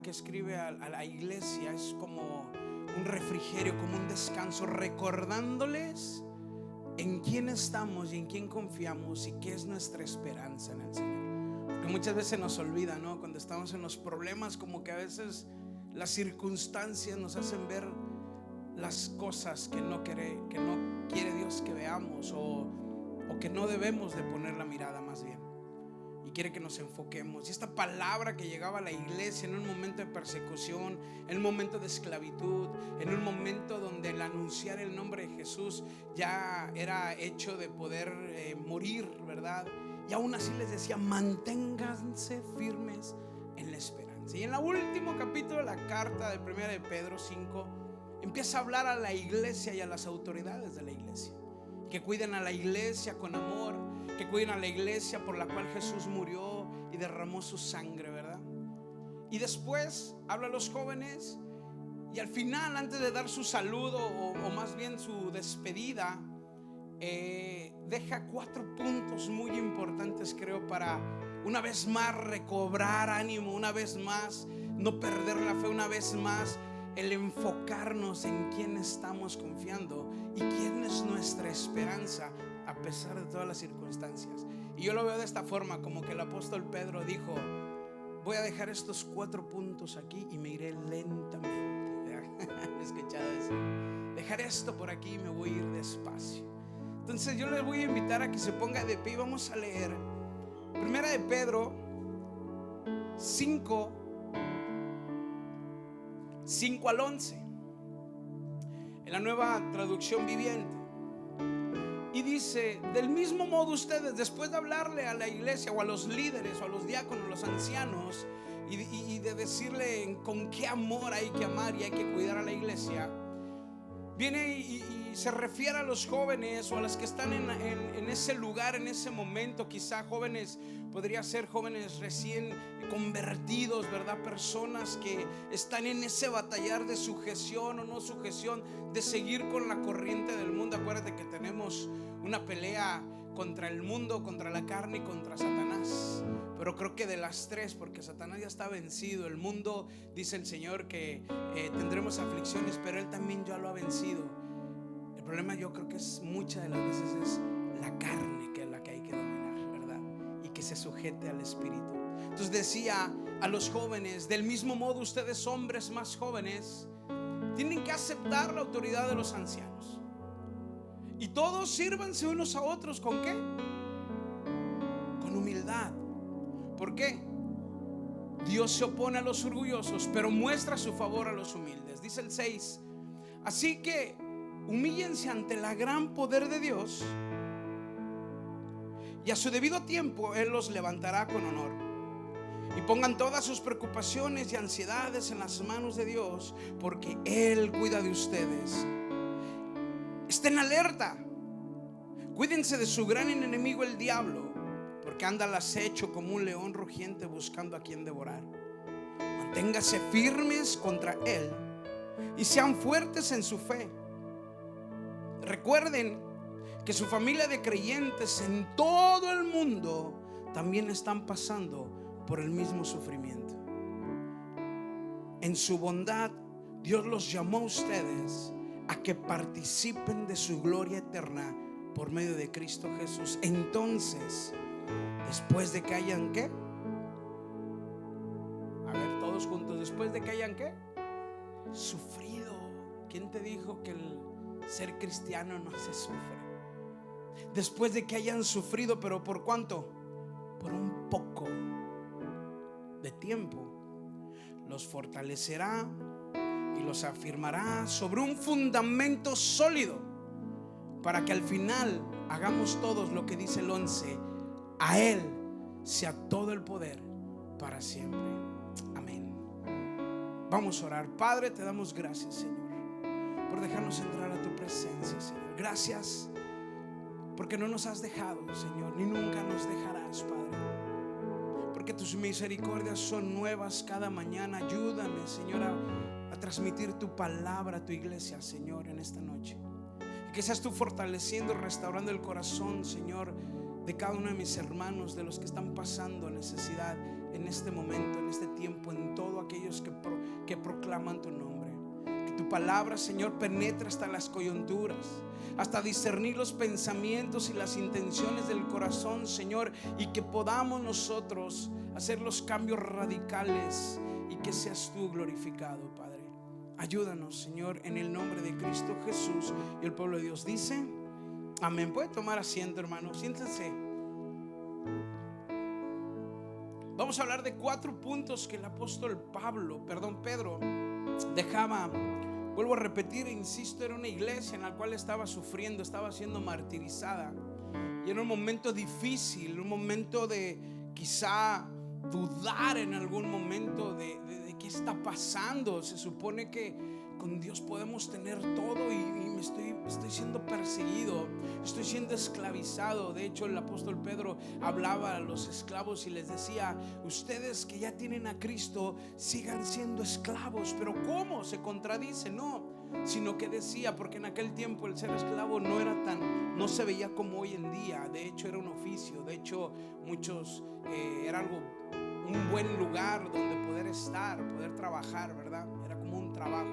que escribe a la iglesia es como un refrigerio, como un descanso, recordándoles en quién estamos y en quién confiamos y qué es nuestra esperanza en el Señor. Porque muchas veces nos olvida, ¿no? Cuando estamos en los problemas, como que a veces las circunstancias nos hacen ver las cosas que no quiere Dios que veamos, o que no debemos de poner la mirada, más bien, y quiere que nos enfoquemos. Y esta palabra que llegaba a la iglesia en un momento de persecución, en un momento de esclavitud, en un momento donde el anunciar el nombre de Jesús ya era hecho de poder morir, ¿verdad? Y aún así les decía: manténganse firmes en la esperanza. Y en el último capítulo de la carta de 1 de Pedro 5 empieza a hablar a la iglesia y a las autoridades de la iglesia, que cuiden a la iglesia con amor, que cuiden a la iglesia por la cual Jesús murió y derramó su sangre, ¿verdad? Y después habla a los jóvenes, y al final, antes de dar su saludo, o más bien su despedida, deja 4 puntos muy importantes, creo, para una vez más recobrar ánimo, una vez más no perder la fe, una vez más el enfocarnos en quién estamos confiando y quién es nuestra esperanza a pesar de todas las circunstancias. Y yo lo veo de esta forma, como que el apóstol Pedro dijo: voy a dejar estos 4 puntos aquí y me iré lentamente. ¿He escuchado eso? Dejaré esto por aquí y me voy a ir despacio. Entonces yo les voy a invitar a que se ponga de pie y vamos a leer 1 de Pedro 5 al 11 en la Nueva Traducción Viviente. Y dice: del mismo modo ustedes, después de hablarle a la iglesia, o a los líderes, o a los diáconos, los ancianos, y de decirle con qué amor hay que amar y hay que cuidar a la iglesia, viene y se refiere a los jóvenes, o a los que están en ese lugar, en ese momento. Quizá jóvenes, podría ser jóvenes recién convertidos, ¿verdad? Personas que están en ese batallar de sujeción o no sujeción, de seguir con la corriente del mundo. Acuérdate que tenemos una pelea contra el mundo, contra la carne y contra Satanás. Pero creo que de las tres, porque Satanás ya está vencido. El mundo, dice el Señor, que tendremos aflicciones, pero Él también ya lo ha vencido. El problema, yo creo que es muchas de las veces es la carne, que es la que hay que dominar, ¿verdad? Y que se sujete al Espíritu. Entonces decía a los jóvenes: del mismo modo ustedes, hombres más jóvenes, tienen que aceptar la autoridad de los ancianos. Y todos sírvanse unos a otros, ¿con qué? Con humildad. ¿Por qué? Dios se opone a los orgullosos, pero muestra su favor a los humildes. Dice el 6: así que humíllense ante el gran poder de Dios, y a su debido tiempo Él los levantará con honor. Y pongan todas sus preocupaciones y ansiedades en las manos de Dios, porque Él cuida de ustedes. Estén alerta, cuídense de su gran enemigo, el diablo, porque anda al acecho como un león rugiente, buscando a quien devorar. Manténganse firmes contra él y sean fuertes en su fe. Recuerden que su familia de creyentes en todo el mundo también están pasando por el mismo sufrimiento. En su bondad, Dios los llamó a ustedes a que participen de su gloria eterna por medio de Cristo Jesús. Entonces, después de que hayan ¿qué? A ver, todos juntos. Después de que hayan ¿qué? Sufrido. ¿Quién te dijo que el ser cristiano no se sufre? Después de que hayan sufrido, pero ¿por cuánto? Por un poco de tiempo, los fortalecerá y los afirmará sobre un fundamento sólido, para que al final hagamos todos lo que dice el 11: a Él sea todo el poder para siempre. Amén. Vamos a orar. Padre, te damos gracias, Señor, por dejarnos entrar a tu presencia, Señor. Gracias porque no nos has dejado, Señor, ni nunca nos dejarás, Padre, porque tus misericordias son nuevas cada mañana. Ayúdame, Señor, a transmitir tu palabra a tu iglesia, Señor, en esta noche. Y que seas tú fortaleciendo, restaurando el corazón, Señor, de cada uno de mis hermanos, de los que están pasando necesidad. en este momento, en este tiempo, en todos aquellos que proclaman tu nombre. Que tu palabra, Señor, penetre hasta las coyunturas, hasta discernir los pensamientos y las intenciones del corazón, Señor, y que podamos nosotros hacer los cambios radicales y que seas tú glorificado, Padre. Ayúdanos, Señor, en el nombre de Cristo Jesús. Y el pueblo de Dios dice amén. Puede tomar asiento, hermano, siéntense. Vamos a hablar de 4 puntos que el apóstol Pedro dejaba. Vuelvo a repetir e insisto, era una iglesia en la cual estaba sufriendo, estaba siendo martirizada, y era un momento difícil, un momento de quizá dudar en algún momento de qué está pasando. Se supone que con Dios podemos tener todo y estoy siendo perseguido, estoy siendo esclavizado. De hecho, el apóstol Pedro hablaba a los esclavos y les decía: ustedes que ya tienen a Cristo, sigan siendo esclavos. Pero ¿cómo? Se contradice, no, sino que decía, porque en aquel tiempo el ser esclavo no se veía como hoy en día. De hecho, era un oficio. De hecho, muchos era un buen lugar donde poder estar, poder trabajar, ¿verdad? Era como un trabajo.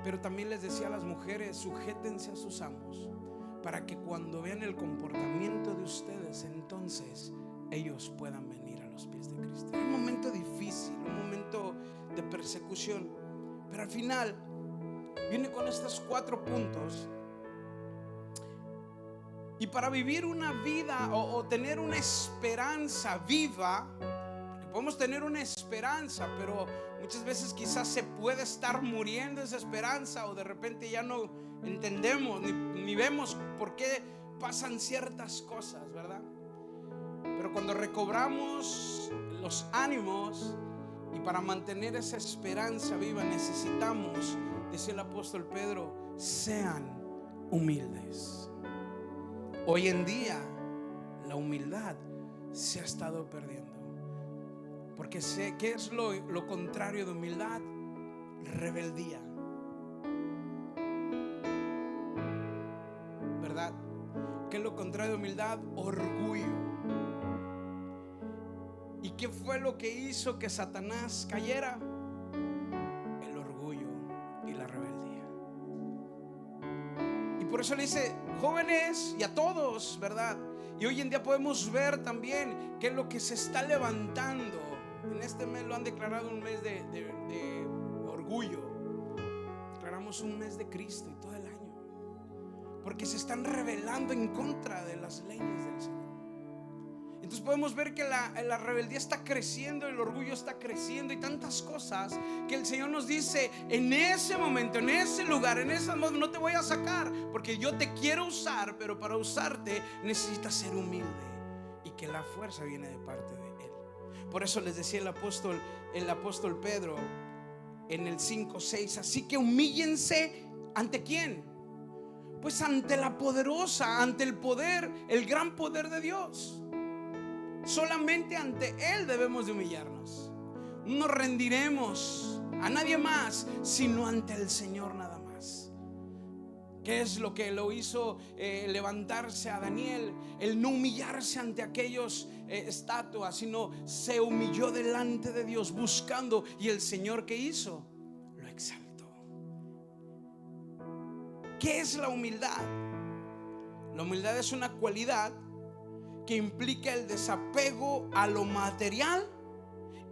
Pero también les decía a las mujeres: sujétense a sus amos, para que cuando vean el comportamiento de ustedes, entonces ellos puedan venir a los pies de Cristo. Era un momento difícil, un momento de persecución, pero al final viene con estos 4 puntos. Y para vivir una vida o tener una esperanza viva, porque podemos tener una esperanza, pero muchas veces quizás se puede estar muriendo esa esperanza, o de repente ya no entendemos ni vemos por qué pasan ciertas cosas, ¿verdad? Pero cuando recobramos los ánimos, y para mantener esa esperanza viva, necesitamos, decía el apóstol Pedro, sean humildes. Hoy en día la humildad se ha estado perdiendo, porque sé que es lo contrario de humildad: rebeldía, ¿verdad? ¿Qué es lo contrario de humildad? Orgullo. ¿Y qué fue lo que hizo que Satanás cayera? El orgullo y la rebeldía. Y por eso le dice: jóvenes, y a todos, ¿verdad? Y hoy en día podemos ver también que es lo que se está levantando. En este mes lo han declarado un mes de orgullo. Declaramos un mes de Cristo y todo el año, porque se están rebelando en contra de las leyes del Señor. Entonces podemos ver que la rebeldía está creciendo, el orgullo está creciendo, y tantas cosas que el Señor nos dice: en ese momento, en ese lugar, en ese modo, no te voy a sacar, porque yo te quiero usar, pero para usarte necesitas ser humilde, y que la fuerza viene de parte de Él. Por eso les decía el apóstol Pedro en el 5:6: así que humíllense. ¿Ante quién? Pues ante la poderosa, ante el poder, el gran poder de Dios. Solamente ante Él debemos de humillarnos. No nos rendiremos a nadie más, sino ante el Señor nada más. ¿Qué es lo que lo hizo levantarse a Daniel? El no humillarse ante aquellos estatuas, sino se humilló delante de Dios buscando, y el Señor, ¿qué hizo? Lo exaltó. ¿Qué es la humildad? La humildad es una cualidad que implica el desapego a lo material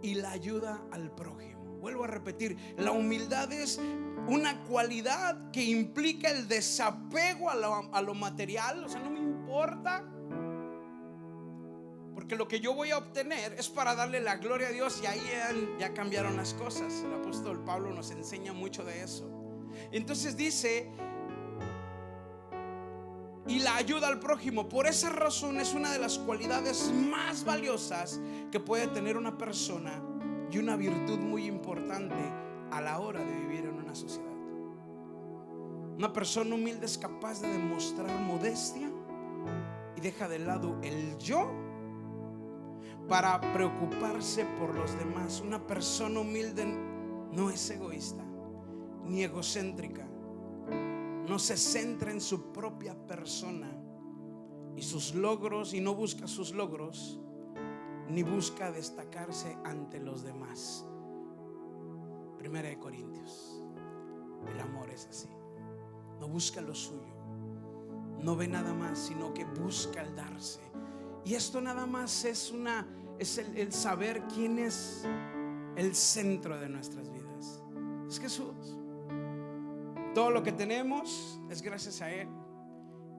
y la ayuda al prójimo. Vuelvo a repetir: la humildad es una cualidad que implica el desapego a lo material. O sea, no me importa, porque lo que yo voy a obtener es para darle la gloria a Dios, y ahí ya cambiaron las cosas. El apóstol Pablo nos enseña mucho de eso. Entonces dice: y la ayuda al prójimo. Por esa razón es una de las cualidades más valiosas que puede tener una persona, y una virtud muy importante a la hora de vivir en una sociedad. Una persona humilde es capaz de demostrar modestia y deja de lado el yo para preocuparse por los demás. Una persona humilde no es egoísta ni egocéntrica. No se centra en su propia persona y sus logros, y no busca sus logros, ni busca destacarse ante los demás. 1 Corintios. El amor es así. No busca lo suyo, no ve nada más, sino que busca el darse. Y esto nada más es el saber quién es el centro de nuestras vidas. Es Jesús. Todo lo que tenemos es gracias a Él.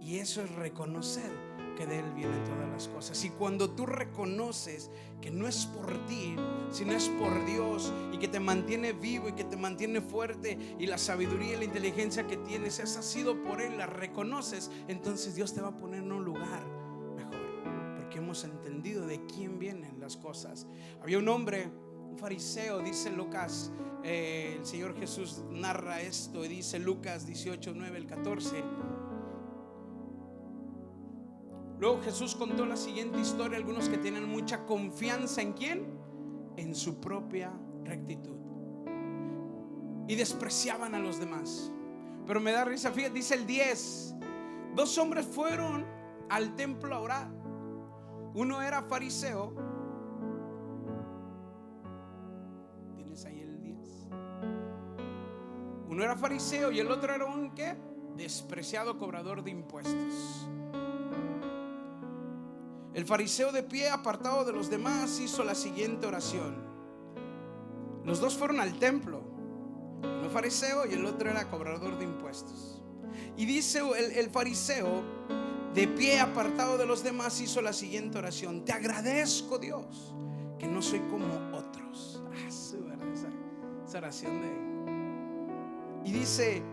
Y eso es reconocer que de Él vienen todas las cosas. Y cuando tú reconoces que no es por ti, sino es por Dios, y que te mantiene vivo y que te mantiene fuerte, y la sabiduría y la inteligencia que tienes, esa ha sido por Él, la reconoces, entonces Dios te va a poner en un lugar mejor, porque hemos entendido de quién vienen las cosas. Había un hombre, un fariseo, dice Lucas, el Señor Jesús narra esto y dice Lucas 18, 9 al 14. Luego Jesús contó la siguiente historia. Algunos que tienen mucha confianza ¿en quién? En su propia rectitud, y despreciaban a los demás. Pero me da risa, fíjate, dice el 10: 2 hombres fueron al templo a orar. Uno era fariseo. ¿Tienes ahí el 10? Uno era fariseo y el otro era un ¿qué? Despreciado cobrador de impuestos. El fariseo, de pie, apartado de los demás, hizo la siguiente oración. Los dos fueron al templo, uno fariseo y el otro era cobrador de impuestos. Y dice el fariseo, de pie, apartado de los demás, hizo la siguiente oración: te agradezco, Dios, que no soy como otros. Esa oración de... Y dice: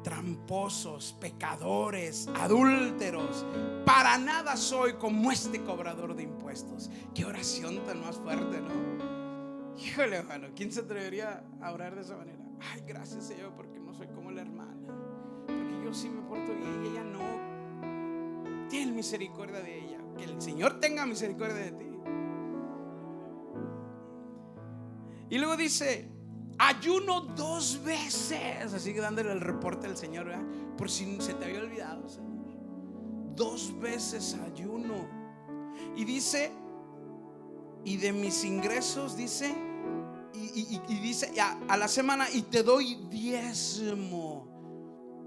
tramposos, pecadores, adúlteros, para nada soy como este cobrador de impuestos. Qué oración tan más fuerte, ¿no? Híjole, hermano, ¿quién se atrevería a orar de esa manera? Ay, gracias, Señor, porque no soy como la hermana, porque yo sí me porto bien y ella no. Ten misericordia de ella. Que el Señor tenga misericordia de ti. Y luego dice: ayuno 2 veces. Así que dándole el reporte al Señor, ¿verdad? Por si se te había olvidado, Señor. 2 veces ayuno. Y dice: y de mis ingresos, dice, y dice a la semana, y te doy diezmo.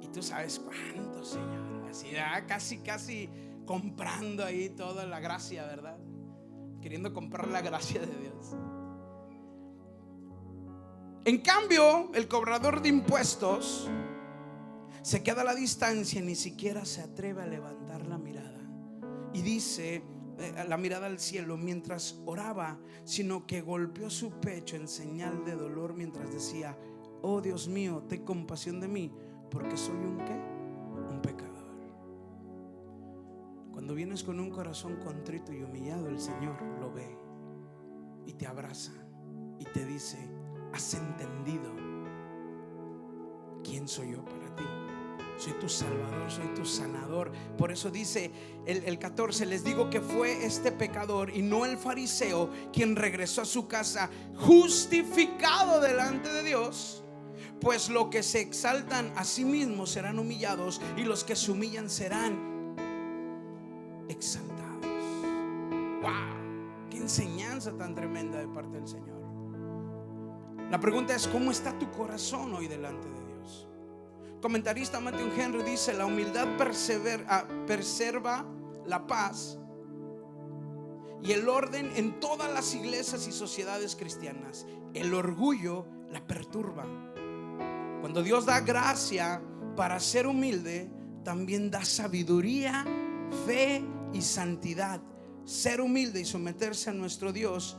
Y tú sabes cuánto, Señor. Así, ¿verdad? Casi comprando ahí toda la gracia, ¿verdad? Queriendo comprar la gracia de Dios. En cambio, el cobrador de impuestos se queda a la distancia, ni siquiera se atreve a levantar la mirada. Y dice, la mirada al cielo mientras oraba, sino que golpeó su pecho en señal de dolor mientras decía: oh Dios mío, ten compasión de mí, porque soy un ¿qué? Un pecador. Cuando vienes con un corazón contrito y humillado, el Señor lo ve y te abraza y te dice: ¿has entendido quién soy yo para ti? Soy tu salvador, soy tu sanador. Por eso dice el 14: les digo que fue este pecador y no el fariseo quien regresó a su casa justificado delante de Dios. Pues los que se exaltan a sí mismos serán humillados, y los que se humillan serán exaltados. ¡Wow! ¡Qué enseñanza tan tremenda de parte del Señor! La pregunta es: ¿cómo está tu corazón hoy delante de Dios? Comentarista Matthew Henry dice: la humildad preserva la paz y el orden en todas las iglesias y sociedades cristianas. El orgullo la perturba. Cuando Dios da gracia para ser humilde, también da sabiduría, fe y santidad. Ser humilde y someterse a nuestro Dios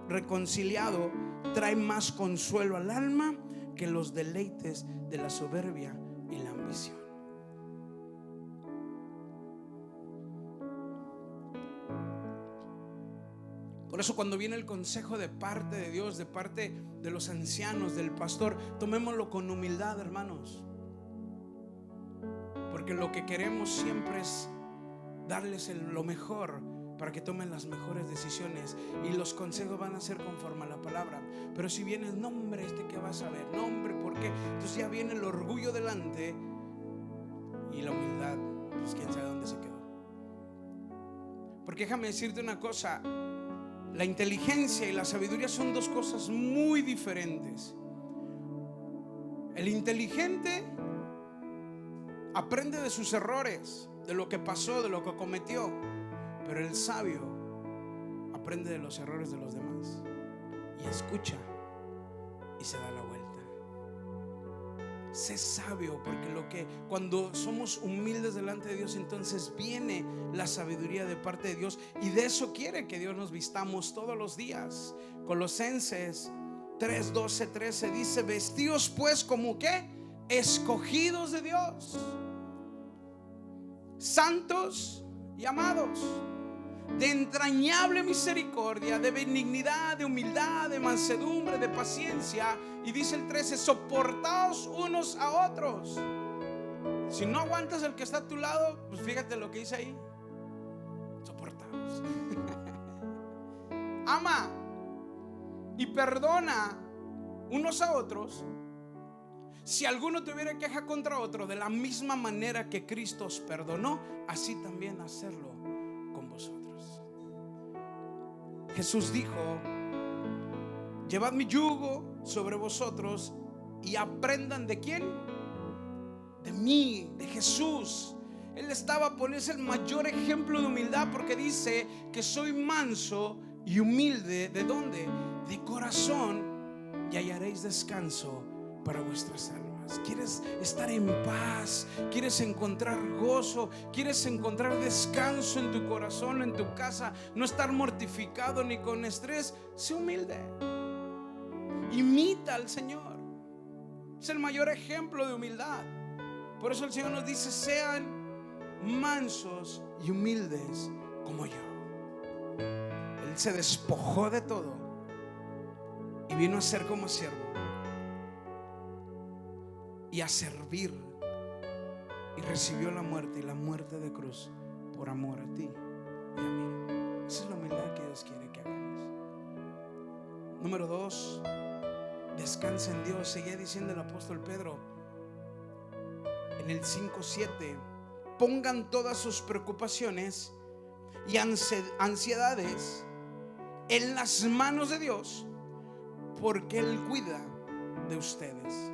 reconciliado trae más consuelo al alma que los deleites de la soberbia y la ambición. Por eso, cuando viene el consejo de parte de Dios, de parte de los ancianos, del pastor, tomémoslo con humildad, hermanos, porque lo que queremos siempre es darles lo mejor para que tomen las mejores decisiones, y los consejos van a ser conforme a la palabra. Pero si viene el nombre, ¿qué vas a ver? Nombre, ¿por qué? Entonces ya viene el orgullo delante, y la humildad, pues quién sabe dónde se quedó. Porque déjame decirte una cosa, la inteligencia y la sabiduría son dos cosas muy diferentes. El inteligente aprende de sus errores, de lo que pasó, de lo que cometió. Pero el sabio aprende de los errores de los demás y escucha y se da la vuelta. Sé sabio, porque cuando somos humildes delante de Dios, entonces viene la sabiduría de parte de Dios, y de eso quiere que Dios nos vistamos todos los días. Colosenses 3:12-13 dice: vestíos pues como ¿qué? Escogidos de Dios, santos y amados, de entrañable misericordia, de benignidad, de humildad, de mansedumbre, de paciencia. Y dice el 13: soportaos unos a otros. Si no aguantas el que está a tu lado, pues fíjate lo que dice ahí: soportaos. Ama y perdona unos a otros. Si alguno tuviera queja contra otro, de la misma manera que Cristo os perdonó, así también hacerlo con vosotros. Jesús dijo: llevad mi yugo sobre vosotros y aprendan ¿de quién? De mí, de Jesús. Él estaba poniendo el mayor ejemplo de humildad, porque dice que soy manso y humilde. ¿De dónde? De corazón, y hallaréis descanso para vuestras almas. ¿Quieres estar en paz? ¿Quieres encontrar gozo? ¿Quieres encontrar descanso en tu corazón, en tu casa? No estar mortificado ni con estrés. Sé humilde. Imita al Señor. Es el mayor ejemplo de humildad. Por eso el Señor nos dice: sean mansos y humildes como yo. Él se despojó de todo y vino a ser como siervo y a servir, y recibió la muerte, y la muerte de cruz, por amor a ti y a mí. Esa es la humildad que Dios quiere que hagamos. Número 2, descansa en Dios. Seguía diciendo el apóstol Pedro en el 5:7: pongan todas sus preocupaciones y ansiedades en las manos de Dios, porque Él cuida de ustedes.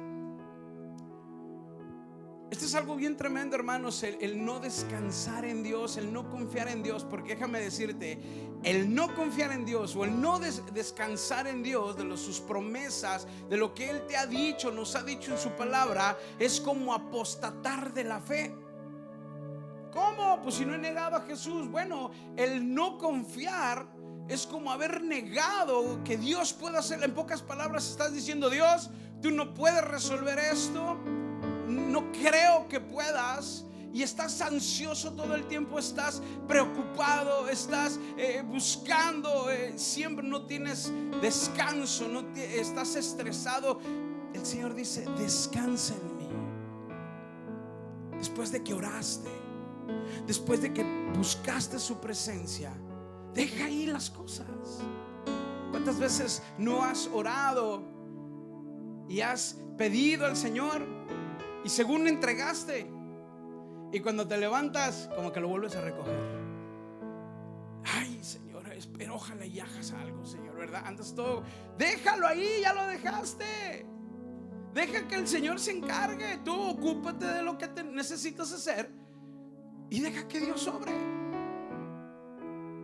Esto es algo bien tremendo, hermanos, el no descansar en Dios, el no confiar en Dios. Porque déjame decirte, el no confiar en Dios o el no descansar en Dios, de sus promesas, de lo que Él te ha dicho, nos ha dicho en su palabra, es como apostatar de la fe. ¿Cómo? Pues si no he negado a Jesús. Bueno, el no confiar es como haber negado que Dios pueda hacer. En pocas palabras estás diciendo: Dios, tú no puedes resolver esto, no creo que puedas. Y estás ansioso todo el tiempo, estás preocupado, estás buscando, siempre no tienes descanso, estás estresado. El Señor dice: descansa en mí. Después de que oraste, después de que buscaste su presencia, deja ahí las cosas. ¿Cuántas veces no has orado y has pedido al Señor y según entregaste, y cuando te levantas como que lo vuelves a recoger? Ay, Señor, espero, ojalá y hagas algo, Señor, ¿verdad? Andas todo, déjalo ahí, ya lo dejaste. Deja que el Señor se encargue. Tú ocúpate de lo que necesitas hacer y deja que Dios sobre.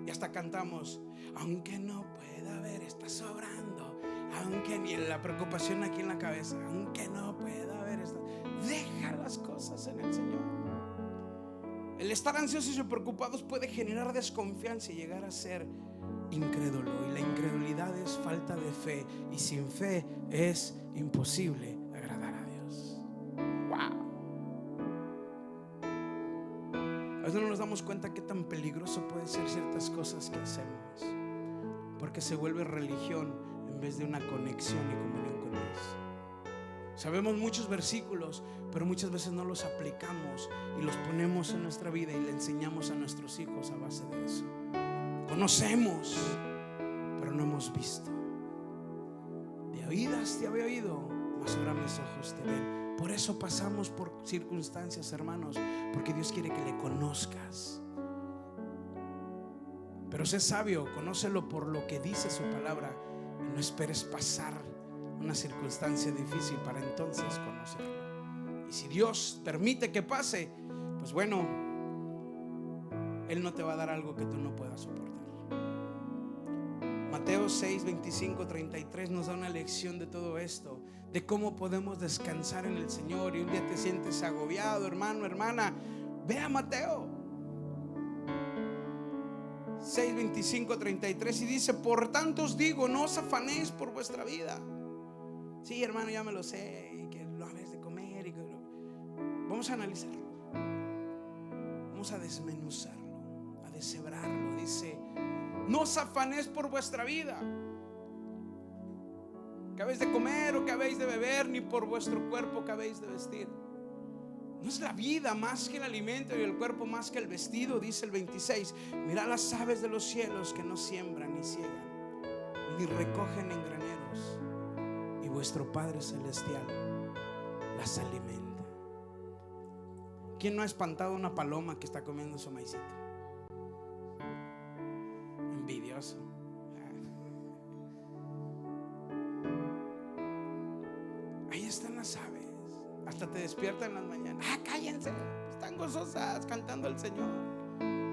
Y hasta cantamos: aunque no pueda ver, está sobrando. Aunque ni la preocupación aquí en la cabeza, aunque no pueda ver, deja las cosas en el Señor. El estar ansiosos y preocupados puede generar desconfianza y llegar a ser incrédulo. Y la incredulidad es falta de fe, y sin fe es imposible agradar a Dios. Wow. A veces no nos damos cuenta qué tan peligroso pueden ser ciertas cosas que hacemos, porque se vuelve religión en vez de una conexión y comunión con Dios. Sabemos muchos versículos, pero muchas veces no los aplicamos y los ponemos en nuestra vida y le enseñamos a nuestros hijos a base de eso. Conocemos, pero no hemos visto. De oídas te había oído, mas ahora mis ojos te ven. Por eso pasamos por circunstancias, hermanos, porque Dios quiere que le conozcas. Pero sé sabio, conócelo por lo que dice su palabra, y no esperes pasar una circunstancia difícil para entonces conocerlo. Y si Dios permite que pase, pues bueno, Él no te va a dar algo que tú no puedas soportar. Mateo 6, 25, 33 nos da una lección de todo esto, de cómo podemos descansar en el Señor. Y un día te sientes agobiado, hermano, hermana, ve a Mateo 6, 25, 33 y dice: por tanto os digo, no os afanéis por vuestra vida. Sí, hermano, ya me lo sé, y que lo hables de comer, vamos a analizarlo, vamos a desmenuzarlo, a deshebrarlo. Dice: no os afanéis por vuestra vida, que habéis de comer o que habéis de beber, ni por vuestro cuerpo que habéis de vestir. ¿No es la vida más que el alimento y el cuerpo más que el vestido? Dice el 26: mirad las aves de los cielos, que no siembran ni ciegan ni recogen en graneros, y vuestro Padre Celestial las alimenta. ¿Quién no ha espantado una paloma que está comiendo su maicito? Envidioso. Ahí están las aves, hasta te despiertan en las mañanas. Cállense, están gozosas cantando al Señor.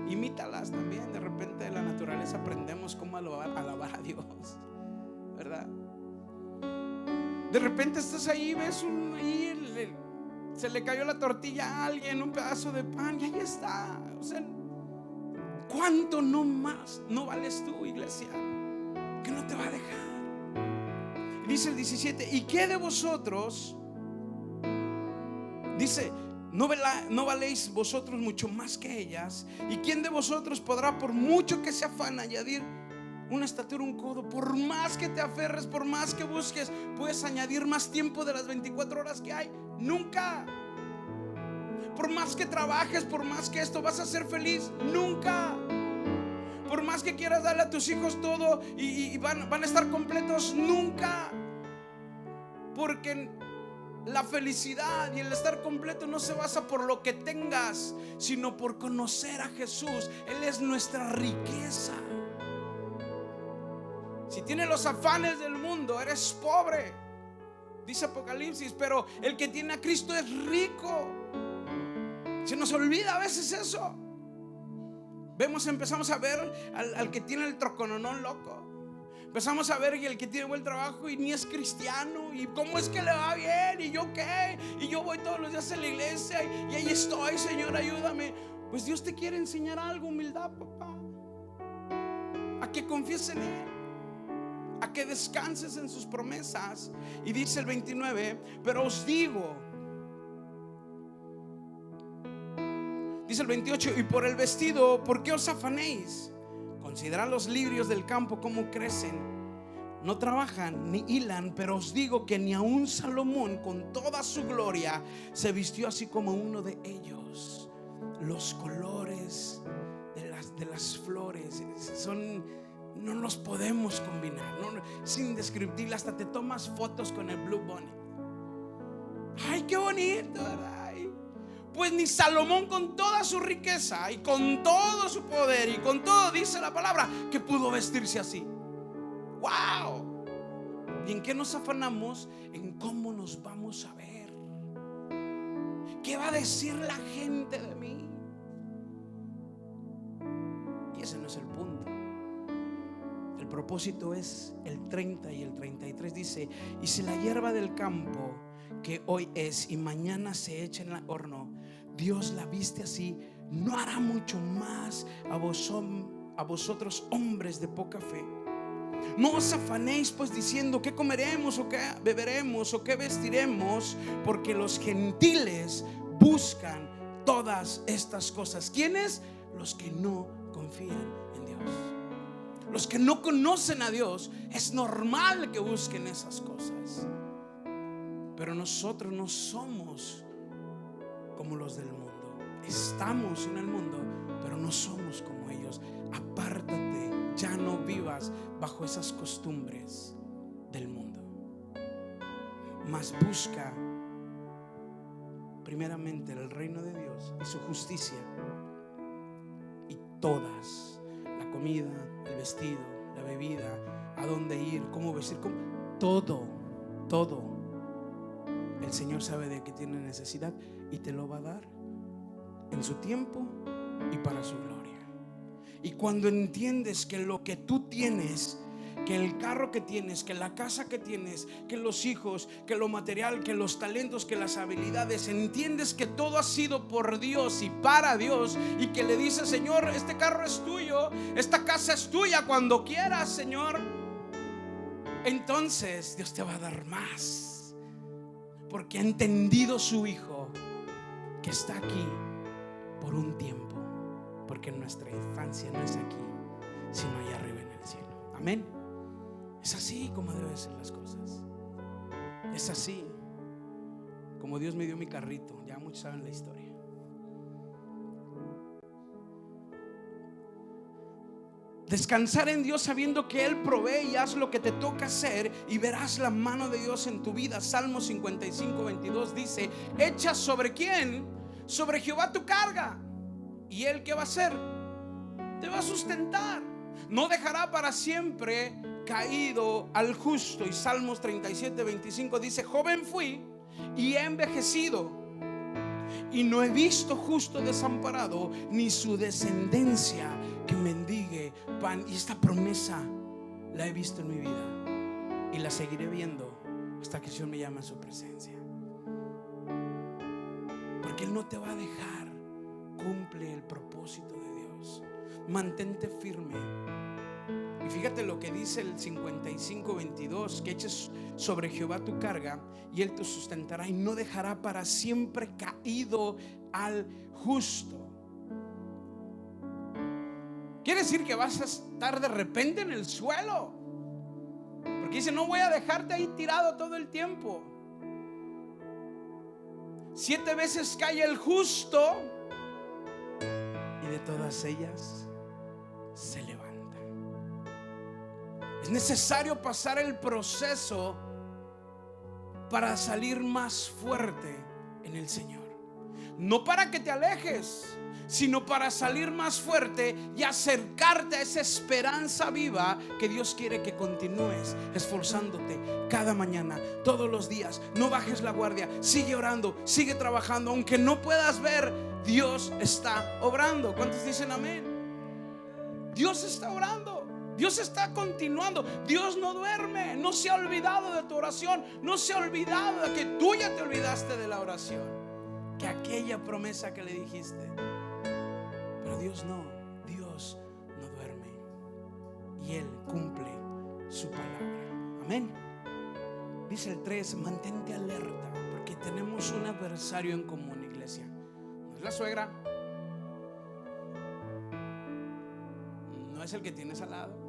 Imítalas también. De repente de la naturaleza aprendemos cómo alabar a Dios, ¿verdad? De repente estás ahí, ves se le cayó la tortilla a alguien, un pedazo de pan, y ahí está. O sea, ¿cuánto no más no vales tú, iglesia, que no te va a dejar? Dice el 17: ¿y qué de vosotros? Dice: ¿no valéis vosotros mucho más que ellas? ¿Y quién de vosotros podrá, por mucho que se afana, añadir una estatura, un codo? Por más que te aferres, por más que busques, ¿puedes añadir más tiempo de las 24 horas que hay? Nunca. Por más que trabajes, por más que esto, ¿vas a ser feliz? Nunca. Por más que quieras darle a tus hijos todo y van a estar completos, nunca. Porque la felicidad y el estar completo no se basa por lo que tengas, sino por conocer a Jesús. Él es nuestra riqueza. Si tienes los afanes del mundo, eres pobre, dice Apocalipsis, pero el que tiene a Cristo es rico. Se nos olvida a veces eso. Empezamos a ver al que tiene el trocononón loco. Empezamos a ver el que tiene buen trabajo y ni es cristiano. ¿Y cómo es que le va bien? ¿Y yo qué? Y yo voy todos los días a la iglesia y ahí estoy, Señor, ayúdame. Pues Dios te quiere enseñar algo: humildad, papá. A que confíes en Él, a que descanses en sus promesas. Y dice el 29: pero os digo, dice el 28: y por el vestido, ¿por qué os afanéis? Considerad los lirios del campo, cómo crecen, no trabajan ni hilan, pero os digo que ni aun Salomón con toda su gloria se vistió así como uno de ellos. Los colores de las flores no los podemos combinar, es indescriptible. Hasta te tomas fotos con el Blue Bunny. Ay, qué bonito, ¿verdad? Pues ni Salomón con toda su riqueza y con todo su poder y con todo, dice la palabra, que pudo vestirse así. ¡Wow! ¿Y en qué nos afanamos? En cómo nos vamos a ver. ¿Qué va a decir la gente de mí? Y ese no es el punto. El propósito es el 30 y el 33. Dice: y si la hierba del campo, que hoy es y mañana se echa en el horno, Dios la viste así, ¿no hará mucho más a vosotros, hombres de poca fe? No os afanéis pues diciendo: ¿qué comeremos o qué beberemos o qué vestiremos? Porque los gentiles buscan todas estas cosas. ¿Quiénes? Los que no confían en Dios. Los que no conocen a Dios, es normal que busquen esas cosas. Pero nosotros no somos como los del mundo. Estamos en el mundo, pero no somos como ellos. Apártate, ya no vivas bajo esas costumbres del mundo, mas busca primeramente el reino de Dios y su justicia, y todas, la comida, el vestido, la bebida, a dónde ir, cómo vestir, todo. El Señor sabe de qué tiene necesidad y te lo va a dar en su tiempo y para su gloria. Y cuando entiendes que lo que tú tienes, que el carro que tienes, que la casa que tienes, que los hijos, que lo material, que los talentos, que las habilidades, entiendes que todo ha sido por Dios y para Dios, y que le dices: Señor, este carro es tuyo, esta casa es tuya, cuando quieras, Señor, entonces Dios te va a dar más, porque ha entendido su Hijo que está aquí por un tiempo, porque nuestra infancia no es aquí, sino allá arriba en el cielo. Amén. Es así como deben ser las cosas. Es así como Dios me dio mi carrito. Ya muchos saben la historia. Descansar en Dios sabiendo que Él provee, y haz lo que te toca hacer y verás la mano de Dios en tu vida. Salmo 55:22 dice: echa sobre ¿quién? Sobre Jehová tu carga, y Él ¿qué va a hacer? Te va a sustentar. No dejará para siempre caído al justo. Y Salmos 37:25 dice: joven fui y he envejecido, y no he visto justo desamparado, ni su descendencia que mendigue pan. Y esta promesa la he visto en mi vida y la seguiré viendo hasta que el Señor me llame a su presencia, porque Él no te va a dejar. Cumple el propósito de Dios. Mantente firme. Y fíjate lo que dice el 55:22: que eches sobre Jehová tu carga y Él te sustentará, y no dejará para siempre caído al justo. Quiere decir que vas a estar de repente en el suelo, porque dice: no voy a dejarte ahí tirado todo el tiempo. 7 veces cae el justo, y de todas ellas se levanta. Es necesario pasar el proceso para salir más fuerte en el Señor. No para que te alejes, sino para salir más fuerte y acercarte a esa esperanza viva que Dios quiere que continúes esforzándote cada mañana, todos los días. No bajes la guardia, sigue orando, sigue trabajando, aunque no puedas ver. Dios está obrando. ¿Cuántos dicen amén? Dios está orando. Dios está continuando. Dios no duerme. No se ha olvidado de tu oración. No se ha olvidado de que tú ya te olvidaste de la oración, que aquella promesa que le dijiste. Pero Dios no duerme, y Él cumple su palabra. Amén. Dice el 3: mantente alerta, porque tenemos un adversario en común, iglesia. No es la suegra, no es el que tienes al lado.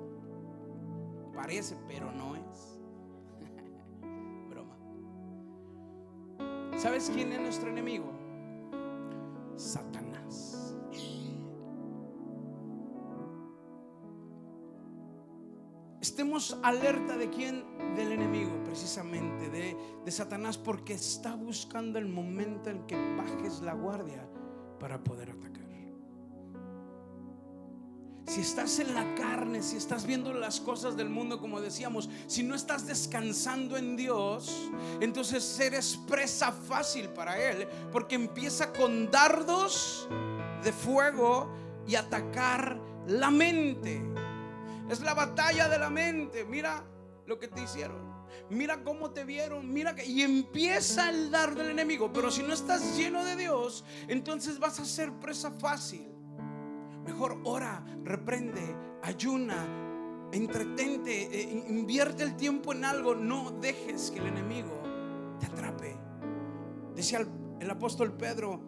Parece, pero no es. Broma. ¿Sabes quién es nuestro enemigo? Satanás. Estemos alerta de quién, del enemigo, precisamente de Satanás, porque está buscando el momento en que bajes la guardia para poder atacar. Si estás en la carne, si estás viendo las cosas del mundo, como decíamos, si no estás descansando en Dios, entonces eres presa fácil para Él, porque empieza con dardos de fuego y atacar la mente. Es la batalla de la mente. Mira lo que te hicieron, mira cómo te vieron, y empieza el dardo del enemigo. Pero si no estás lleno de Dios, entonces vas a ser presa fácil. Mejor ora, reprende, ayuna, entretente, invierte el tiempo en algo. No dejes que el enemigo te atrape. Decía el apóstol Pedro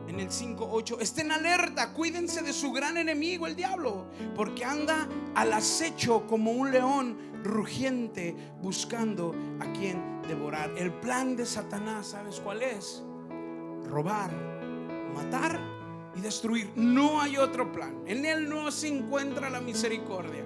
en el 5:8: estén alerta, cuídense de su gran enemigo, el diablo, porque anda al acecho como un león rugiente, buscando a quien devorar. El plan de Satanás, ¿sabes cuál es? Robar, matar y destruir. No hay otro plan. En Él no se encuentra la misericordia.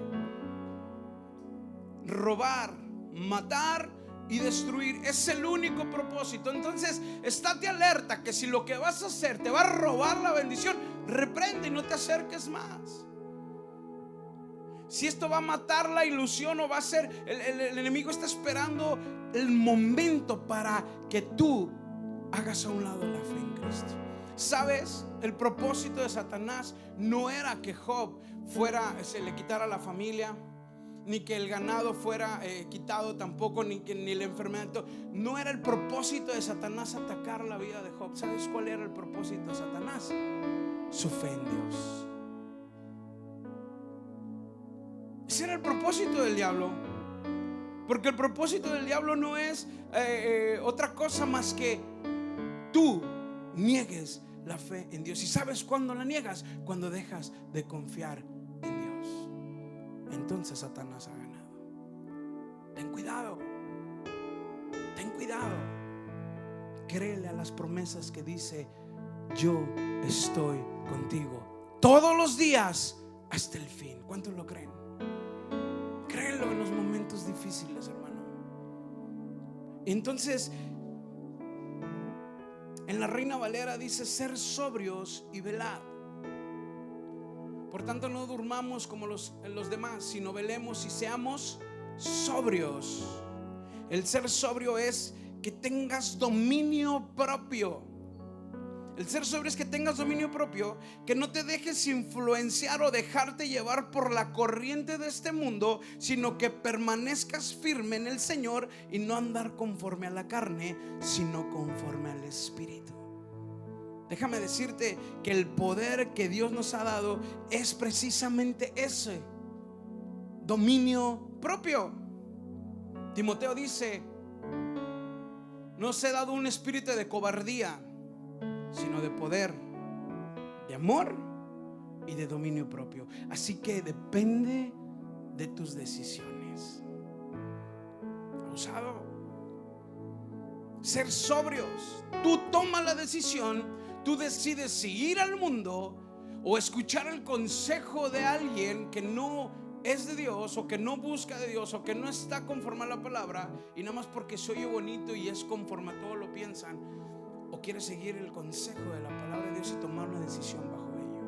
Robar, matar y destruir es el único propósito. Entonces, estate alerta que si lo que vas a hacer te va a robar la bendición, reprende y no te acerques más. si esto va a matar la ilusión o va a ser, el enemigo está esperando el momento para que tú hagas a un lado la fe en Cristo. ¿Sabes? El propósito de Satanás no era que Job se le quitara la familia, ni que el ganado fuera quitado tampoco, ni la enfermedad. No era el propósito de Satanás atacar la vida de Job. ¿Sabes cuál era el propósito de Satanás? Su fe en Dios. Ese era el propósito del diablo. Porque el propósito del diablo no es otra cosa más que tú niegues la fe en Dios. ¿Y sabes cuándo la niegas? Cuando dejas de confiar en Dios. Entonces Satanás ha ganado. Ten cuidado. Ten cuidado. Créele a las promesas que dice: yo estoy contigo todos los días hasta el fin. ¿Cuántos lo creen? Créelo en los momentos difíciles, hermano. Entonces, en la Reina Valera dice: ser sobrios y velad. Por tanto, no durmamos como los demás, sino velemos y seamos sobrios. El ser sobrio es que tengas dominio propio. El ser sobrio es que tengas dominio propio, que no te dejes influenciar o dejarte llevar por la corriente de este mundo, sino que permanezcas firme en el Señor y no andar conforme a la carne, sino conforme al Espíritu. Déjame decirte que el poder que Dios nos ha dado es precisamente ese: dominio propio. Timoteo dice: no os he dado un espíritu de cobardía, sino de poder, de amor y de dominio propio. Así que depende de tus decisiones. Abusado. Ser sobrios. Tú tomas la decisión. Tú decides si ir al mundo o escuchar el consejo de alguien que no es de Dios, o que no busca de Dios, o que no está conforme a la palabra, y nada más porque se oye bonito y es conforme a todo lo piensan. O quieres seguir el consejo de la palabra de Dios y tomar una decisión bajo ello.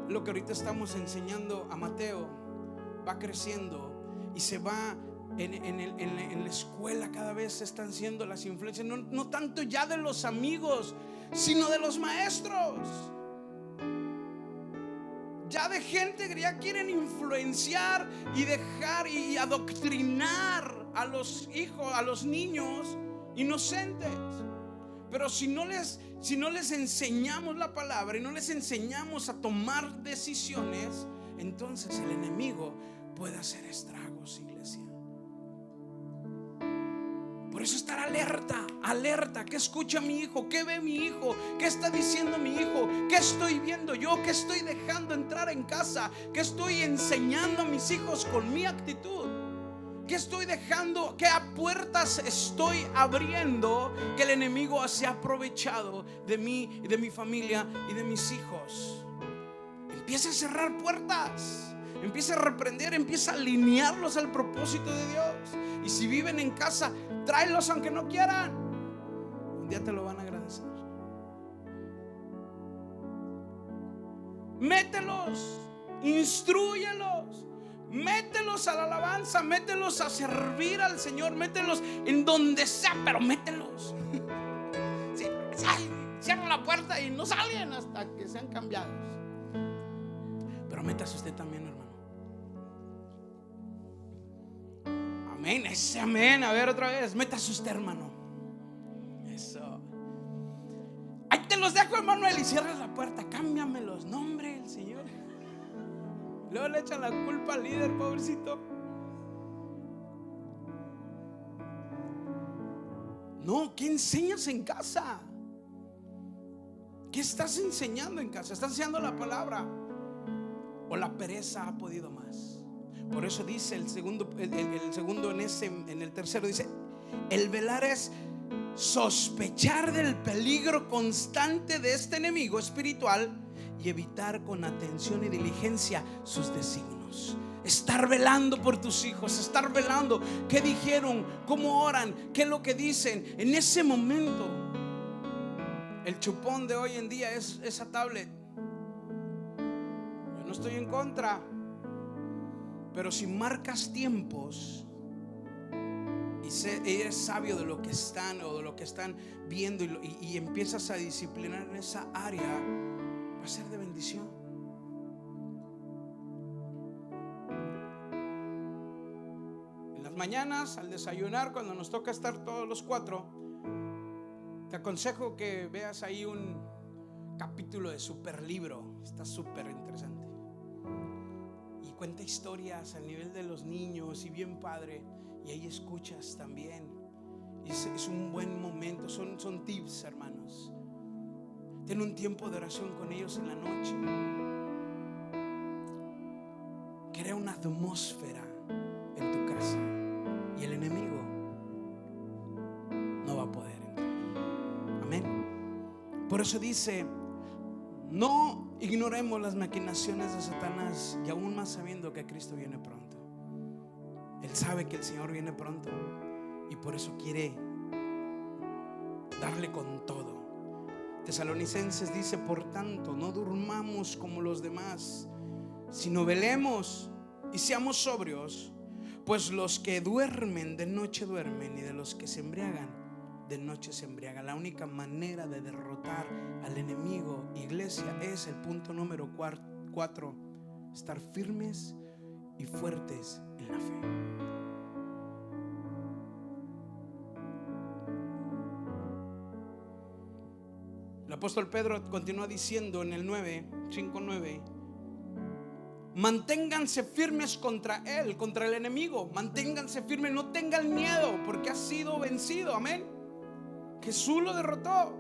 Lo que ahorita estamos enseñando a Mateo va creciendo y se va en la escuela. Cada vez están siendo las influencias, no tanto ya de los amigos, sino de los maestros. Ya de gente que ya quieren influenciar y dejar y adoctrinar a los hijos, a los niños inocentes. Pero si no les enseñamos la palabra y no les enseñamos a tomar decisiones, entonces el enemigo puede hacer estragos, iglesia. Por eso estar alerta. ¿Qué escucha mi hijo? ¿Qué ve mi hijo? ¿Qué está diciendo mi hijo? ¿Qué estoy viendo yo? ¿Qué estoy dejando entrar en casa? ¿Qué estoy enseñando a mis hijos con mi actitud? ¿Qué estoy dejando? ¿Qué puertas estoy abriendo que el enemigo se ha aprovechado de mí y de mi familia y de mis hijos? Empieza a cerrar puertas. Empieza a reprender, empieza a alinearlos al propósito de Dios. Y si viven en casa, tráelos aunque no quieran. Un día te lo van a agradecer. Mételos, instrúyelos, mételos a la alabanza, mételos a servir al Señor, mételos en donde sea, pero mételos. Sí, cierran la puerta y no salen hasta que sean cambiados. Pero métase usted también, hermano. Amén, ese amén. A ver otra vez, métase usted, hermano. Eso. Ahí te los dejo, Emanuel, y cierras la puerta. Cámbiamelos, nombre el Señor. Luego le echan la culpa al líder, pobrecito. No, ¿qué enseñas en casa? ¿Qué estás enseñando en casa? ¿Estás enseñando la palabra? ¿O la pereza ha podido más? Por eso dice el segundo en el tercero dice: el velar es sospechar del peligro constante de este enemigo espiritual y evitar con atención y diligencia sus designios. Estar velando por tus hijos, estar velando qué dijeron, cómo oran, qué es lo que dicen en ese momento. El chupón de hoy en día es esa tablet. Yo no estoy en contra, Pero si marcas tiempos y eres sabio de lo que están o de lo que están viendo y empiezas a disciplinar en esa área, va a ser de bendición. En las mañanas, al desayunar, cuando nos toca estar todos los cuatro, te aconsejo que veas ahí un capítulo de super libro. Está súper interesante y cuenta historias al nivel de los niños y bien padre. Y ahí escuchas también. Es un buen momento. Son tips, hermanos. Ten un tiempo de oración con ellos en la noche. Crea una atmósfera en tu casa y el enemigo no va a poder entrar. Amén. Por eso dice: no ignoremos las maquinaciones de Satanás, y aún más sabiendo que Cristo viene pronto. Él sabe que el Señor viene pronto y por eso quiere darle con todo. Tesalonicenses dice: por tanto, no durmamos como los demás, sino velemos y seamos sobrios, pues los que duermen de noche duermen, y de los que se embriagan de noche se embriagan. La única manera de derrotar al enemigo, iglesia, es el punto número 4: estar firmes y fuertes en la fe. El apóstol Pedro continúa diciendo en el 5:9: manténganse firmes contra él, contra el enemigo. Manténganse firmes, no tengan miedo, porque ha sido vencido. Amén. Jesús lo derrotó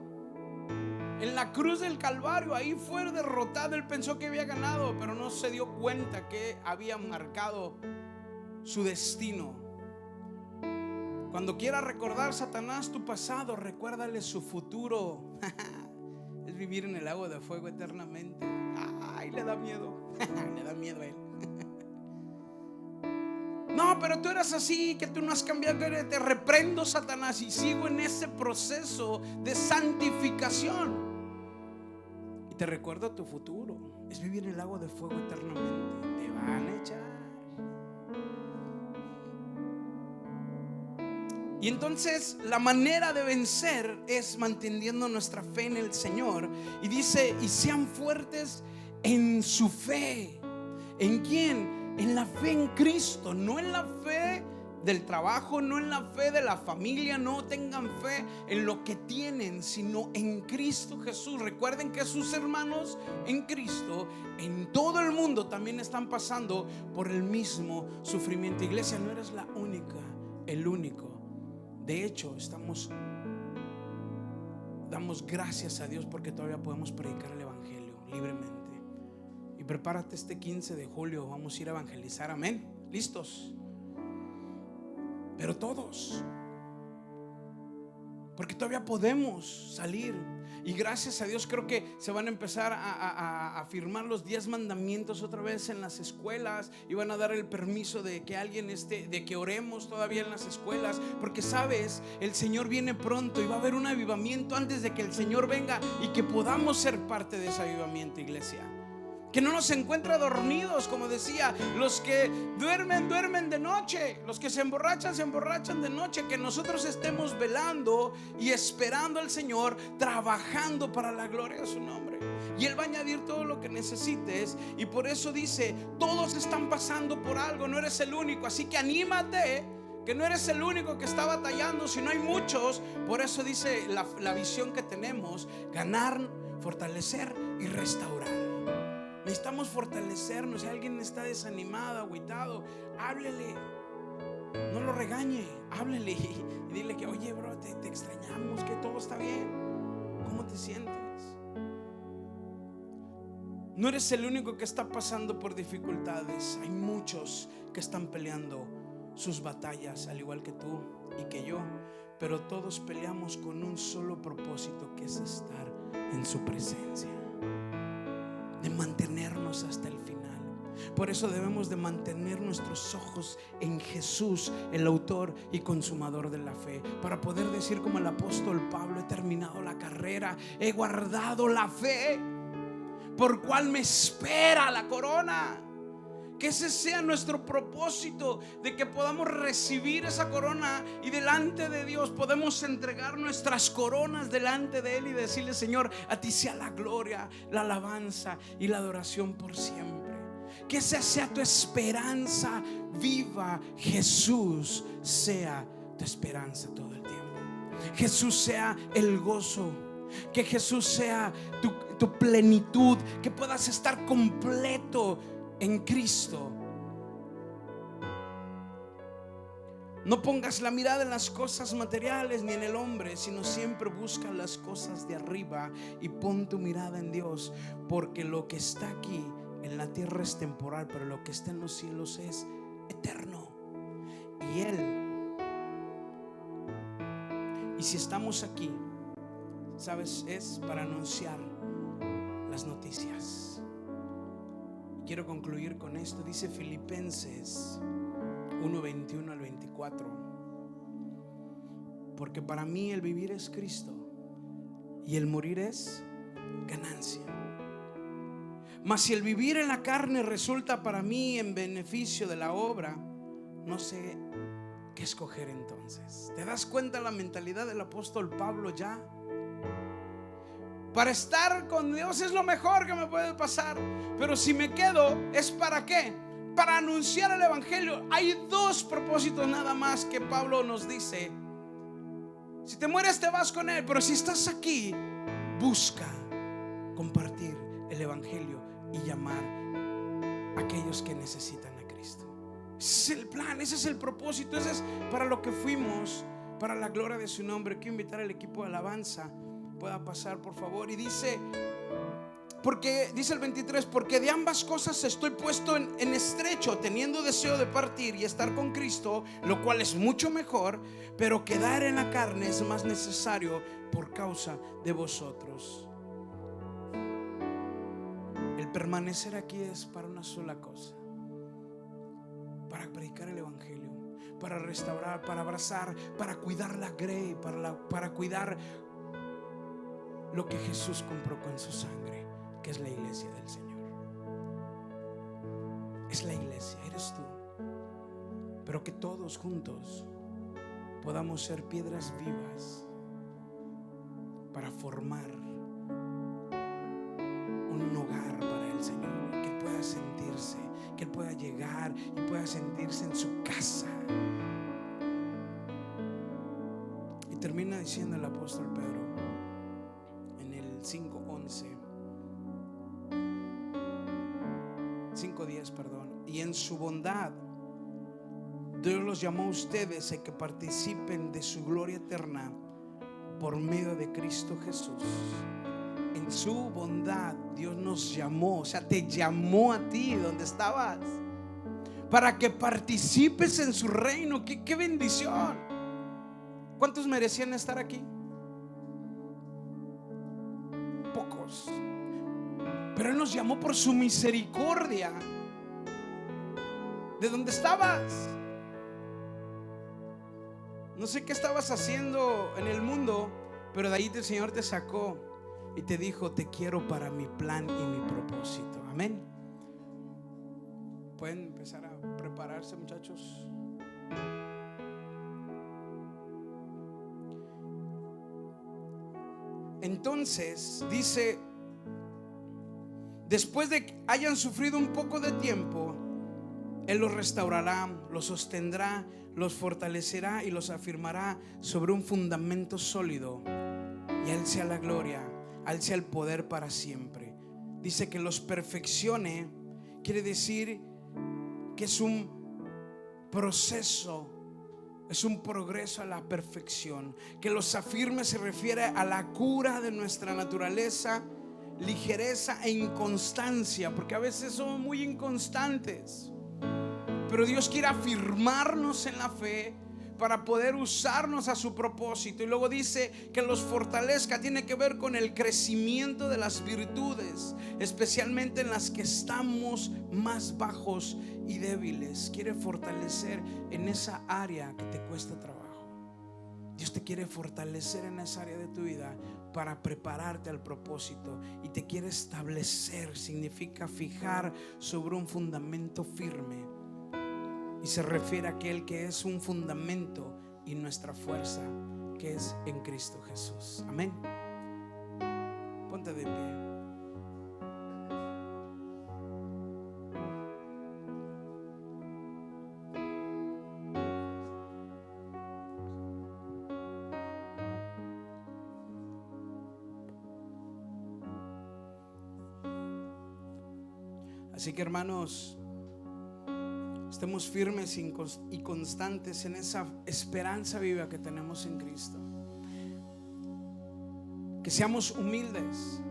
en la cruz del Calvario. Ahí fue derrotado. Él pensó que había ganado, pero no se dio cuenta que había marcado su destino. Cuando quiera recordar Satanás tu pasado, recuérdale su futuro. Es vivir en el lago de fuego eternamente. Ay, le da miedo. Le da miedo a él. No, pero tú eras así, que tú no has cambiado. Te reprendo, Satanás, y sigo en ese proceso de santificación. Y te recuerdo tu futuro. Es vivir en el lago de fuego eternamente. Te van a echar. Y entonces la manera de vencer es manteniendo nuestra fe en el Señor. Y dice: y sean fuertes en su fe. ¿En quién? En la fe en Cristo. No en la fe del trabajo, no en la fe de la familia. No tengan fe en lo que tienen, sino en Cristo Jesús. Recuerden que sus hermanos en Cristo, en todo el mundo, también están pasando por el mismo sufrimiento. Iglesia, no eres la única, el único. De hecho, damos gracias a Dios porque todavía podemos predicar el evangelio libremente. Y prepárate, este 15 de julio vamos a ir a evangelizar. Amén. ¿Listos? Pero todos, porque todavía podemos salir. Y gracias a Dios creo que se van a empezar a firmar los 10 mandamientos otra vez en las escuelas, y van a dar el permiso de que alguien de que oremos todavía en las escuelas, porque sabes, el Señor viene pronto y va a haber un avivamiento antes de que el Señor venga, y que podamos ser parte de ese avivamiento, iglesia. Que no nos encuentre dormidos, como decía: los que duermen de noche, los que se emborrachan de noche. Que nosotros estemos velando y esperando al Señor, trabajando para la gloria de su nombre. Y Él va a añadir todo lo que necesites. Y por eso dice: todos están pasando por algo, no eres el único. Así que anímate, que no eres el único que está batallando, sino hay muchos. Por eso dice la visión que tenemos: ganar, fortalecer y restaurar. Necesitamos fortalecernos. Si alguien está desanimado, agüitado, háblele, no lo regañe, háblele y dile que: oye, bro, te extrañamos, que todo está bien. ¿Cómo te sientes? No eres el único que está pasando por dificultades. Hay muchos que están peleando sus batallas, al igual que tú y que yo. Pero todos peleamos con un solo propósito, que es estar en su presencia, de mantenernos hasta el final. Por eso debemos de mantener nuestros ojos en Jesús, el autor y consumador de la fe, para poder decir como el apóstol Pablo: he terminado la carrera, he guardado la fe, por cual me espera la corona, Que ese sea nuestro propósito, de que podamos recibir esa corona y delante de Dios podemos entregar nuestras coronas delante de Él y decirle: Señor, a ti sea la gloria, la alabanza y la adoración por siempre. Que esa sea tu esperanza viva. Jesús sea tu esperanza todo el tiempo. Jesús sea el gozo. Que Jesús sea tu plenitud. Que puedas estar completo en Cristo. No pongas la mirada en las cosas materiales ni en el hombre, sino siempre busca las cosas de arriba y pon tu mirada en Dios, porque lo que está aquí en la tierra es temporal, pero lo que está en los cielos es eterno. Y Él, y si estamos aquí, sabes, es para anunciar las noticias. Quiero concluir con esto. Dice Filipenses 1:21 al 24: porque para mí el vivir es Cristo y el morir es ganancia. Mas si el vivir en la carne resulta para mí en beneficio de la obra, no sé qué escoger entonces. ¿Te das cuenta la mentalidad del apóstol Pablo ya? Para estar con Dios es lo mejor que me puede pasar, pero si me quedo, ¿es para qué? Para anunciar el evangelio. Hay dos propósitos nada más que Pablo nos dice: si te mueres te vas con Él, pero si estás aquí, busca compartir el evangelio y llamar a aquellos que necesitan a Cristo. Ese es el plan, ese es el propósito, ese es para lo que fuimos, para la gloria de su nombre. Quiero invitar al equipo de alabanza, pueda pasar por favor. Y dice, porque dice el 23: porque de ambas cosas estoy puesto en estrecho, teniendo deseo de partir y estar con Cristo, lo cual es mucho mejor, pero quedar en la carne es más necesario por causa de vosotros. El permanecer aquí es para una sola cosa: para predicar el evangelio, para restaurar, para abrazar, para cuidar la grey, para cuidar lo que Jesús compró con su sangre, que es la iglesia del Señor. Es la iglesia, eres tú. Pero que todos juntos podamos ser piedras vivas para formar un hogar para el Señor, que Él pueda sentirse, que Él pueda llegar y pueda sentirse en su casa. Y termina diciendo el apóstol Pedro en el 5:10, perdón: y en su bondad Dios los llamó a ustedes a que participen de su gloria eterna por medio de Cristo Jesús. En su bondad Dios nos llamó, o sea, te llamó a ti donde estabas, para que participes en su reino. ¡Qué bendición! ¿Cuántos merecían estar aquí? Pocos. Pero Él nos llamó por su misericordia de donde estabas. No sé qué estabas haciendo en el mundo, pero de ahí el Señor te sacó y te dijo: te quiero para mi plan y mi propósito. Amén. Pueden empezar a prepararse, muchachos. Entonces dice: después de que hayan sufrido un poco de tiempo, Él los restaurará, los sostendrá, los fortalecerá y los afirmará sobre un fundamento sólido. Y a Él sea la gloria, a Él sea el poder para siempre. Dice que los perfeccione, quiere decir que es un proceso, es un progreso a la perfección. Que los afirme se refiere a la cura de nuestra naturaleza, ligereza e inconstancia, porque a veces somos muy inconstantes. Pero Dios quiere afirmarnos en la fe para poder usarnos a su propósito. Y luego dice que los fortalezca. Tiene que ver con el crecimiento de las virtudes, especialmente en las que estamos más bajos y débiles. Quiere fortalecer en esa área que te cuesta trabajo. Dios Dios te quiere fortalecer en esa área de tu vida para prepararte al propósito, y te quiere establecer. Significa fijar sobre un fundamento firme, y se refiere a aquel que es un fundamento y nuestra fuerza, que es en Cristo Jesús. Amén. Ponte de pie. Así que, hermanos, estemos firmes y constantes en esa esperanza viva que tenemos en Cristo. Que seamos humildes.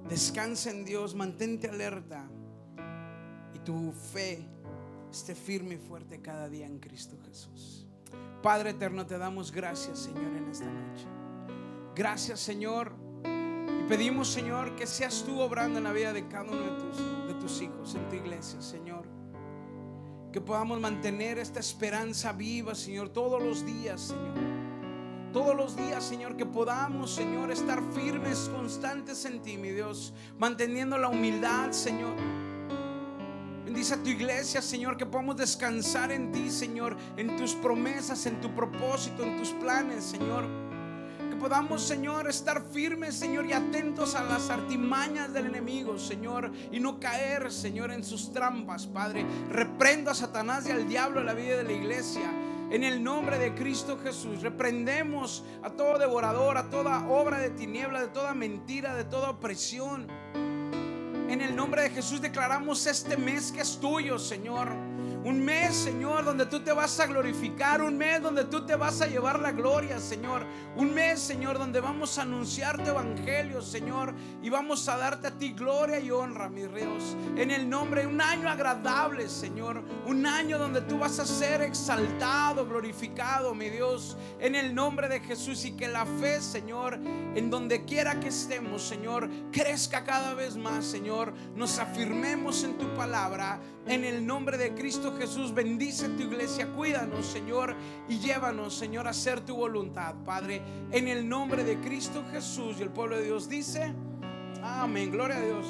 Descansa en Dios, mantente alerta, y tu fe esté firme y fuerte cada día en Cristo Jesús. Padre eterno, te damos gracias, Señor, en esta noche. Gracias, Señor. Y pedimos, Señor, que seas tú obrando en la vida de cada uno de tus hijos en tu iglesia, Señor. Que podamos mantener esta esperanza viva, Señor, todos los días, Señor. Todos los días, Señor, que podamos, Señor, estar firmes, constantes en ti, mi Dios, manteniendo la humildad, Señor. Bendice a tu iglesia, Señor, que podamos descansar en ti, Señor, en tus promesas, en tu propósito, en tus planes, Señor. Que podamos, Señor, estar firmes, Señor, y atentos a las artimañas del enemigo, Señor, y no caer, Señor, en sus trampas, Padre. Reprendo a Satanás y al diablo en la vida de la iglesia. En el nombre de Cristo Jesús, reprendemos a todo devorador, a toda obra de tiniebla, de toda mentira, de toda opresión. En el nombre de Jesús declaramos este mes que es tuyo, Señor. Un mes, Señor, donde tú te vas a glorificar. Un mes donde tú te vas a llevar la gloria, Señor. Un mes, Señor, donde vamos a anunciar tu evangelio, Señor, y vamos a darte a ti gloria y honra, mis Dios. En el nombre, un año agradable, Señor. Un año donde tú vas a ser exaltado, glorificado, mi Dios. En el nombre de Jesús. Y que la fe, Señor, en donde quiera que estemos, Señor, crezca cada vez más, Señor. Nos afirmemos en tu palabra. En el nombre de Cristo Jesús, bendice tu iglesia, cuídanos, Señor, y llévanos, Señor, a hacer tu voluntad, Padre, en el nombre de Cristo Jesús. Y el pueblo de Dios dice: amén, gloria a Dios.